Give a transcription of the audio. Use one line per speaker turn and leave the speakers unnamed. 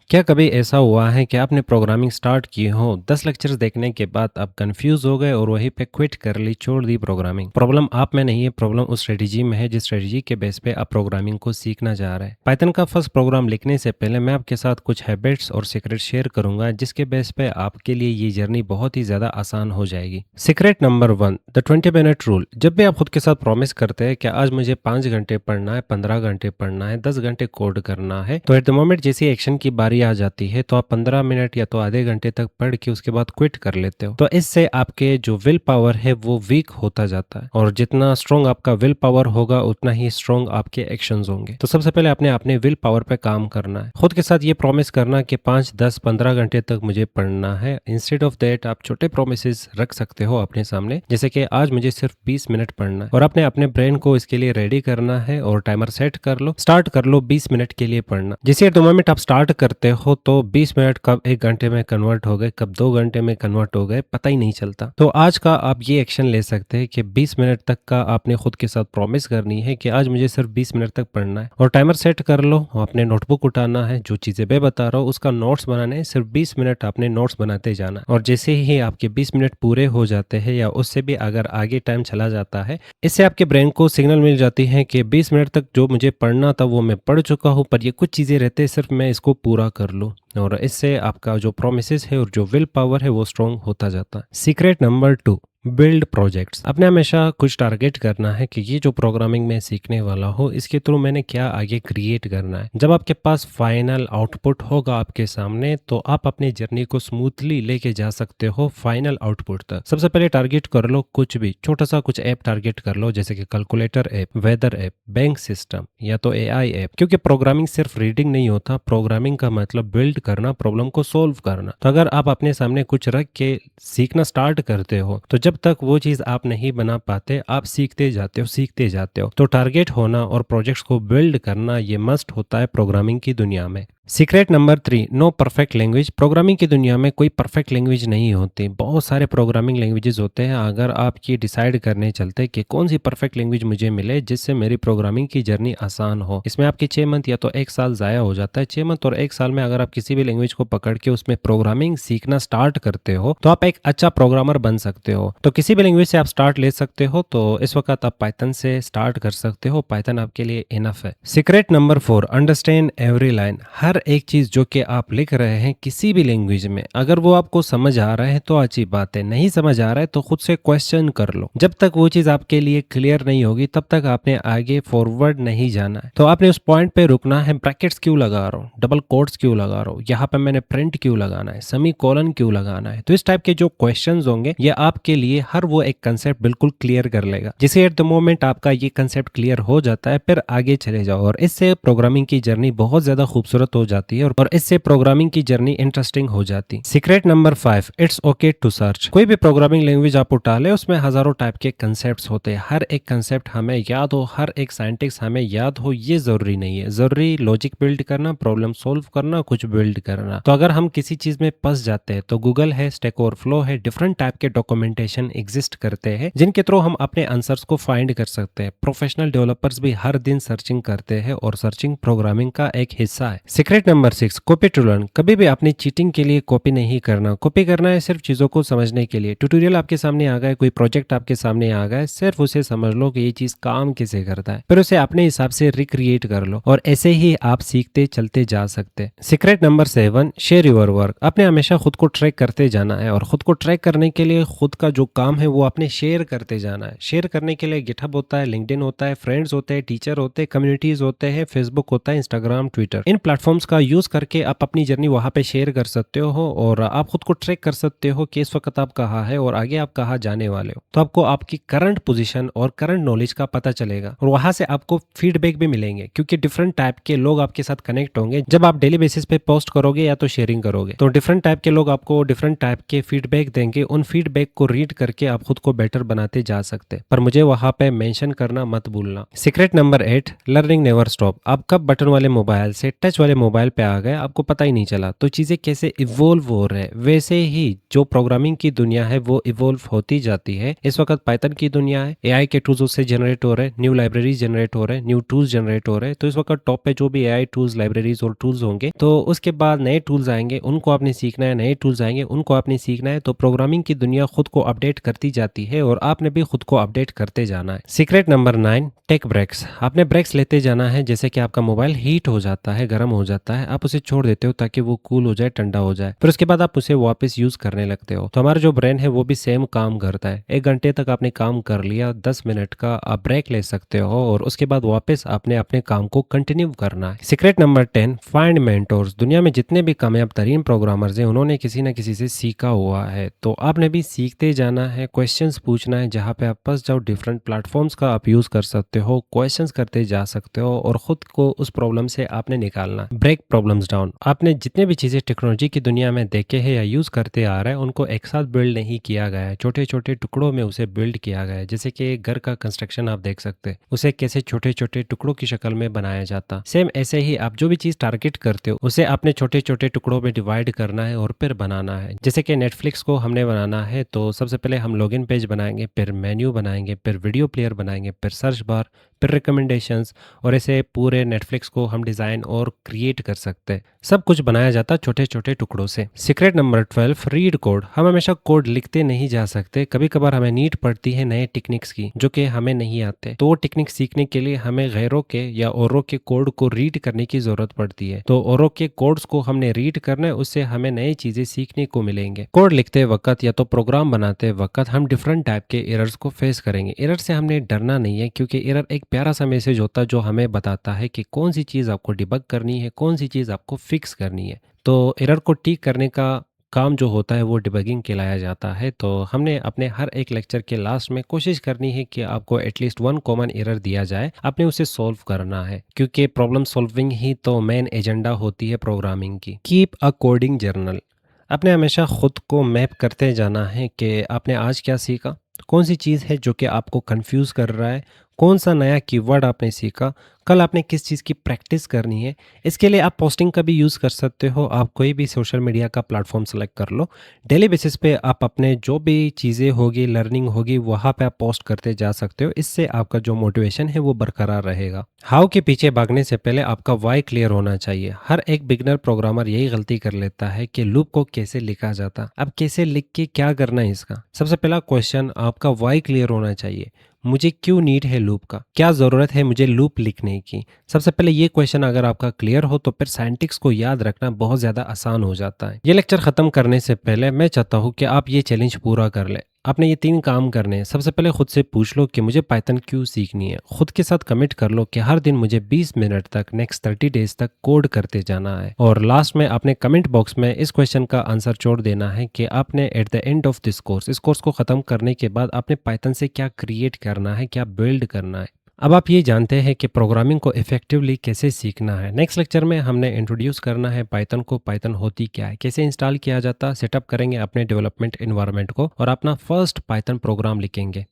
क्या कभी ऐसा हुआ है कि आपने प्रोग्रामिंग स्टार्ट की हो, 10 लेक्चर्स देखने के बाद आप कंफ्यूज हो गए और वहीं पे क्विट कर ली, छोड़ दी प्रोग्रामिंग? प्रॉब्लम आप में नहीं है, प्रॉब्लम उस स्ट्रेटजी में है जिस स्ट्रेटजी के बेस पे आप प्रोग्रामिंग को सीखना चाह रहे हैं। पाइथन का फर्स्ट प्रोग्राम लिखने से पहले मैं आपके साथ कुछ हैबिट्स और सीक्रेट शेयर करूंगा जिसके बेस पे आपके लिए ये जर्नी बहुत ही ज्यादा आसान हो जाएगी। Secret number 1, the 20 minute rule. जब भी आप खुद के साथ प्रॉमिस करते हैं कि आज मुझे 5 घंटे पढ़ना है, 15 घंटे पढ़ना है, 10 घंटे कोड करना है, तो एट द मोमेंट जैसी एक्शन की बारी आ जाती है तो आप 15 मिनट या तो आधे घंटे तक पढ़ के उसके बाद क्विट कर लेते हो। तो इससे आपके जो विल पावर है वो वीक होता जाता है, और जितना स्ट्रॉन्ग आपका विल पावर होगा उतना ही स्ट्रॉन्ग आपके एक्शंस होंगे। तो सबसे पहले आपने अपने विल पावर पे काम करना है, खुद के साथ ये प्रॉमिस करना कि 5, 10, 15 घंटे तक मुझे पढ़ना है। इंस्टेड ऑफ दैट आप छोटे प्रोमिस रख सकते हो अपने सामने, जैसे कि आज मुझे सिर्फ 20 मिनट पढ़ना है, और आपने अपने ब्रेन को इसके लिए रेडी करना है और टाइमर सेट कर लो, स्टार्ट कर लो 20 मिनट के लिए पढ़ना। जैसे एट द मोमेंट आप स्टार्ट करते हो तो 20 मिनट कब 1 घंटे में कन्वर्ट हो गए, कब 2 घंटे में कन्वर्ट हो गए, पता ही नहीं चलता। तो आज का आप ये एक्शन ले सकते हैं कि 20 मिनट तक का आपने खुद के साथ प्रॉमिस करनी है कि आज मुझे सिर्फ 20 मिनट तक पढ़ना है, और टाइमर सेट कर लो। अपने नोटबुक उठाना है, जो चीजें मैं बता रहा हूँ उसका नोट्स बनाने है, सिर्फ 20 मिनट आपने नोट्स बनाते जाना, और जैसे ही आपके 20 मिनट पूरे हो जाते हैं या उससे भी अगर आगे टाइम चला जाता है, इससे आपके ब्रेन को सिग्नल मिल जाती है कि 20 मिनट तक जो मुझे पढ़ना था वो मैं पढ़ चुका हूँ, पर ये कुछ चीजें रहते हैं सिर्फ मैं इसको पूरा कर लूँ, और इससे आपका जो प्रोमिसेस है और जो विल पावर है वो स्ट्रॉन्ग होता जाता है। Secret number 2, build projects. आपने हमेशा कुछ टारगेट करना है कि ये जो प्रोग्रामिंग में सीखने वाला हो इसके थ्रू मैंने क्या आगे क्रिएट करना है। जब आपके पास फाइनल आउटपुट होगा आपके सामने तो आप अपनी जर्नी को स्मूथली लेके जा सकते हो फाइनल आउटपुट तक। सबसे पहले टारगेट कर लो कुछ भी, छोटा सा कुछ ऐप टारगेट कर लो, जैसे कि calculator app, weather app, bank system या तो एआई ऐप। क्योंकि प्रोग्रामिंग सिर्फ रीडिंग नहीं होता, प्रोग्रामिंग का मतलब बिल्ड करना, प्रॉब्लम को सोल्व करना। तो अगर आप अपने सामने कुछ रख के सीखना स्टार्ट करते हो तो जब तक वो चीज आप नहीं बना पाते आप सीखते जाते हो। तो टारगेट होना और प्रोजेक्ट्स को बिल्ड करना ये मस्ट होता है प्रोग्रामिंग की दुनिया में। Secret number 3, no perfect language. Programming की दुनिया में कोई परफेक्ट लैंग्वेज नहीं होती, बहुत सारे प्रोग्रामिंग लैंग्वेजेस होते हैं। अगर आप ये डिसाइड करने चलते कि कौन सी परफेक्ट लैंग्वेज मुझे मिले जिससे मेरी प्रोग्रामिंग की जर्नी आसान हो, इसमें आपके 6 मंथ या तो 1 साल जाया हो जाता है। 6 मंथ और 1 साल में अगर आप किसी भी लैंग्वेज को पकड़ के उसमें प्रोग्रामिंग सीखना स्टार्ट करते हो तो आप एक अच्छा प्रोग्रामर बन सकते हो। तो किसी भी लैंग्वेज से आप स्टार्ट ले सकते हो, तो इस वक्त आप पाइथन से स्टार्ट कर सकते हो, पाइथन आपके लिए इनफ है। Secret number 4, understand every line. हर एक चीज जो कि आप लिख रहे हैं किसी भी लैंग्वेज में, अगर वो आपको समझ आ रहा है तो अच्छी बात है, नहीं समझ आ रहा है तो खुद से क्वेश्चन कर लो। जब तक वो चीज आपके लिए क्लियर नहीं होगी तब तक आपने आगे फॉरवर्ड नहीं जाना है। तो आपने उस पॉइंट पे रुकना है, ब्रैकेट्स क्यों लगा रहा हूँ, डबल कोट्स क्यों लगा रहा हूँ, यहाँ पे मैंने प्रिंट क्यों लगाना है, सेमी कोलन क्यों लगाना है। तो इस टाइप के जो क्वेश्चंस होंगे ये आपके लिए हर वो एक कंसेप्ट बिल्कुल क्लियर कर लेगा। जिसे एट द मोमेंट आपका ये कंसेप्ट क्लियर हो जाता है फिर आगे चले जाओ, और इससे प्रोग्रामिंग की जर्नी बहुत ज्यादा खूबसूरत हो जाती है और इससे प्रोग्रामिंग की जर्नी इंटरेस्टिंग हो जाती। Secret number 5, it's okay to search. कोई भी प्रोग्रामिंग लैंग्वेज आप उठा ले उसमें हजारों टाइप के कंसेप्ट्स होते हैं, हर एक कंसेप्ट हमें याद हो, हर एक साइंटिस्ट हमें याद हो ये जरूरी नहीं है। जरूरी लॉजिक बिल्ड करना, प्रॉब्लम सोल्व करना, कुछ बिल्ड करना। तो अगर हम किसी चीज में फंस जाते हैं तो गूगल है, स्टैक ओवरफ्लो है, डिफरेंट टाइप के डॉक्यूमेंटेशन एग्जिस्ट करते हैं जिनके थ्रू हम अपने आंसर्स को फाइंड कर सकते हैं। प्रोफेशनल डेवलपर्स भी हर दिन सर्चिंग करते हैं और सर्चिंग प्रोग्रामिंग का एक हिस्सा है। Secret number 6, copy to learn. कभी भी अपनी चीटिंग के लिए कॉपी नहीं करना। कॉपी करना है सिर्फ चीजों को समझने के लिए। ट्यूटोरियल आपके सामने आ गया, कोई प्रोजेक्ट आपके सामने आ गया, सिर्फ उसे समझ लो कि ये चीज काम कैसे करता है, फिर उसे अपने हिसाब से रिक्रिएट कर लो, और ऐसे ही आप सीखते चलते जा सकते। Secret number 7, share your work. आपने हमेशा खुद को ट्रैक करते जाना है, और खुद को ट्रैक करने के लिए खुद का जो काम है वो आपने शेयर करते जाना है। शेयर करने के लिए गिटहब होता है, लिंक्डइन होता है, फ्रेंड्स होते हैं, टीचर होते हैं, कम्युनिटीज होते हैं, फेसबुक होता है, इंस्टाग्राम, ट्विटर। इन प्लेटफॉर्म्स का यूज करके आप अपनी जर्नी वहां पे शेयर कर सकते हो, और आप खुद को ट्रैक कर सकते हो कि इस वक्त आप कहाँ है और आगे आप कहाँ जाने वाले हो। तो आपको आपकी करंट पोजीशन और करंट नॉलेज का पता चलेगा, और वहां से आपको फीडबैक भी मिलेंगे, क्योंकि डिफरेंट टाइप के लोग आपके साथ कनेक्ट होंगे। जब आप डेली बेसिस पे पोस्ट करोगे या तो शेयरिंग करोगे तो डिफरेंट टाइप के लोग आपको डिफरेंट टाइप के फीडबैक देंगे। उन फीडबैक को रीड करके आप खुद को बेटर बनाते जा सकते, पर मुझे वहां पे मेंशन करना मत भूलना। Secret number 8, learning never stop. आप कब बटन वाले मोबाइल से टच वाले मोबाइल पे आ गए, आपको पता ही नहीं चला। तो चीज़ें कैसे इवॉल्व हो रहे हैं, वैसे ही जो प्रोग्रामिंग की दुनिया है वो इवॉल्व होती जाती है। इस वक्त पाइथन की दुनिया है, एआई के टूल्स उससे जनरेट हो रहे हैं, न्यू लाइब्रेरीज जनरेट हो रहे हैं, न्यू टूल्स जनरेट हो रहे हैं। तो इस वक्त टॉप पे जो भी एआई टूल्स, लाइब्रेरीज और टूल्स होंगे, तो उसके बाद नए टूल्स आएंगे, उनको आपने सीखना है, नए टूल्स आएंगे, उनको आपने सीखना है। तो प्रोग्रामिंग की दुनिया खुद को अपडेट करती जाती है और आपने भी खुद को अपडेट करते जाना है। Secret number 9, take breaks. आपने ब्रेक्स लेते जाना है। जैसे कि आपका मोबाइल हीट हो जाता है, गर्म हो जाता है, आप उसे छोड़ देते हो ताकि वो कूल हो जाए, ठंडा हो जाए, फिर उसके बाद आप उसे वापस यूज करने लगते हो। तो हमारा जो ब्रेन है वो भी सेम काम करता है। 1 घंटे तक आपने काम कर लिया, 10 मिनट का आप ब्रेक ले सकते हो और उसके बाद वापस आपने अपने काम को कंटिन्यू करना है। Secret number 10, find mentors. दुनिया में जितने भी कामयाब तरीन प्रोग्रामर्स हैं, उन्होंने किसी न किसी से सीखा हुआ है। तो आपने भी सीखते जाना है, क्वेश्चंस पूछना है, जहाँ पे आप फंस जाओ डिफरेंट प्लेटफॉर्म्स का आप यूज कर सकते हो, क्वेश्चंस करते जा सकते हो और खुद को उस प्रॉब्लम से आपने निकालना। Break problems down. आपने जितने भी चीजें टेक्नोलॉजी की दुनिया में देखे हैं या यूज करते आ रहे हैं, उनको एक साथ बिल्ड नहीं किया गया है, छोटे छोटे टुकड़ों में उसे बिल्ड किया गया है। जैसे कि एक घर का कंस्ट्रक्शन आप देख सकते हैं, उसे कैसे छोटे छोटे टुकड़ों की शक्ल में बनाया जाता। सेम ऐसे ही आप जो भी चीज टारगेट करते हो उसे आपने छोटे छोटे टुकड़ों में डिवाइड करना है और फिर बनाना है। जैसे कि नेटफ्लिक्स को हमने बनाना है, तो सबसे पहले हम लॉगिन पेज बनाएंगे, फिर मेन्यू बनाएंगे, फिर वीडियो प्लेयर बनाएंगे, फिर सर्च बार, फिर रिकमेंडेशंस, और ऐसे पूरे नेटफ्लिक्स को हम डिज़ाइन और क्रिएट कर सकते हैं। सब कुछ बनाया जाता छोटे छोटे टुकड़ों से। Secret number 12, read code. हम हमेशा कोड लिखते नहीं जा सकते, कभी कभार हमें नीड पड़ती है नए टेक्निक्स की जो कि हमें नहीं आते। तो वो टेक्निक सीखने के लिए हमें गैरों के या औरों के कोड को रीड करने की जरूरत पड़ती है। तो औरों के कोड्स को हमने रीड करना है, उससे हमें नई चीजें सीखने को मिलेंगे। कोड लिखते वक्त या तो प्रोग्राम बनाते वक्त हम डिफरेंट टाइप के एरर्स को फेस करेंगे। एरर से हमने डरना नहीं है, क्योंकि एरर एक प्यारा सा मैसेज होता है जो हमें बताता है कि कौन सी चीज़ आपको डिबग करनी है, कौन सी चीज़ आपको फिक्स करनी है। तो एरर को ठीक करने का काम जो होता है वो डिबगिंग कहलाया जाता है। तो हमने अपने हर एक लेक्चर के लास्ट में कोशिश करनी है कि आपको एटलीस्ट वन कॉमन एरर दिया जाए, आपने उसे सॉल्व करना है, क्योंकि प्रॉब्लम सॉल्विंग ही तो मेन एजेंडा होती है प्रोग्रामिंग की। Keep a coding journal. आपने हमेशा खुद को मैप करते जाना है कि आपने आज क्या सीखा, कौन सी चीज़ है जो कि आपको कंफ्यूज कर रहा है, कौन सा नया कीवर्ड आपने सीखा, कल आपने किस चीज़ की प्रैक्टिस करनी है। इसके लिए आप पोस्टिंग का भी यूज़ कर सकते हो। आप कोई भी सोशल मीडिया का प्लेटफॉर्म सेलेक्ट कर लो, डेली बेसिस पे आप अपने जो भी चीज़ें होगी, लर्निंग होगी, वहाँ पे आप पोस्ट करते जा सकते हो। इससे आपका जो मोटिवेशन है वो बरकरार रहेगा। हाउ के पीछे भागने से पहले आपका वाई क्लियर होना चाहिए। हर एक बिगनर प्रोग्रामर यही गलती कर लेता है कि लूप को कैसे लिखा जाता, अब कैसे लिख के क्या करना है इसका। सबसे पहला क्वेश्चन आपका वाई क्लियर होना चाहिए। मुझे क्यों नीड है लूप का, क्या ज़रूरत है मुझे लूप लिखने की। सबसे पहले ये क्वेश्चन अगर आपका क्लियर हो तो फिर साइंटिक्स को याद रखना बहुत ज़्यादा आसान हो जाता है। ये लेक्चर ख़त्म करने से पहले मैं चाहता हूँ कि आप ये चैलेंज पूरा कर ले। आपने ये 3 काम करने हैं। सबसे पहले खुद से पूछ लो कि मुझे पाइथन क्यों सीखनी है। खुद के साथ कमिट कर लो कि हर दिन मुझे 20 मिनट तक नेक्स्ट 30 डेज तक कोड करते जाना है। और लास्ट में अपने कमेंट बॉक्स में इस क्वेश्चन का आंसर छोड़ देना है कि आपने at the end of this course, इस कोर्स को ख़त्म करने के बाद आपने पाइथन से क्या क्रिएट करना है, क्या बिल्ड करना है। अब आप ये जानते हैं कि प्रोग्रामिंग को इफेक्टिवली कैसे सीखना है। नेक्स्ट लेक्चर में हमने इंट्रोड्यूस करना है पाइथन को, पाइथन होती क्या है, कैसे इंस्टॉल किया जाता, सेटअप करेंगे अपने डेवलपमेंट एनवायरनमेंट को और अपना फर्स्ट पाइथन प्रोग्राम लिखेंगे।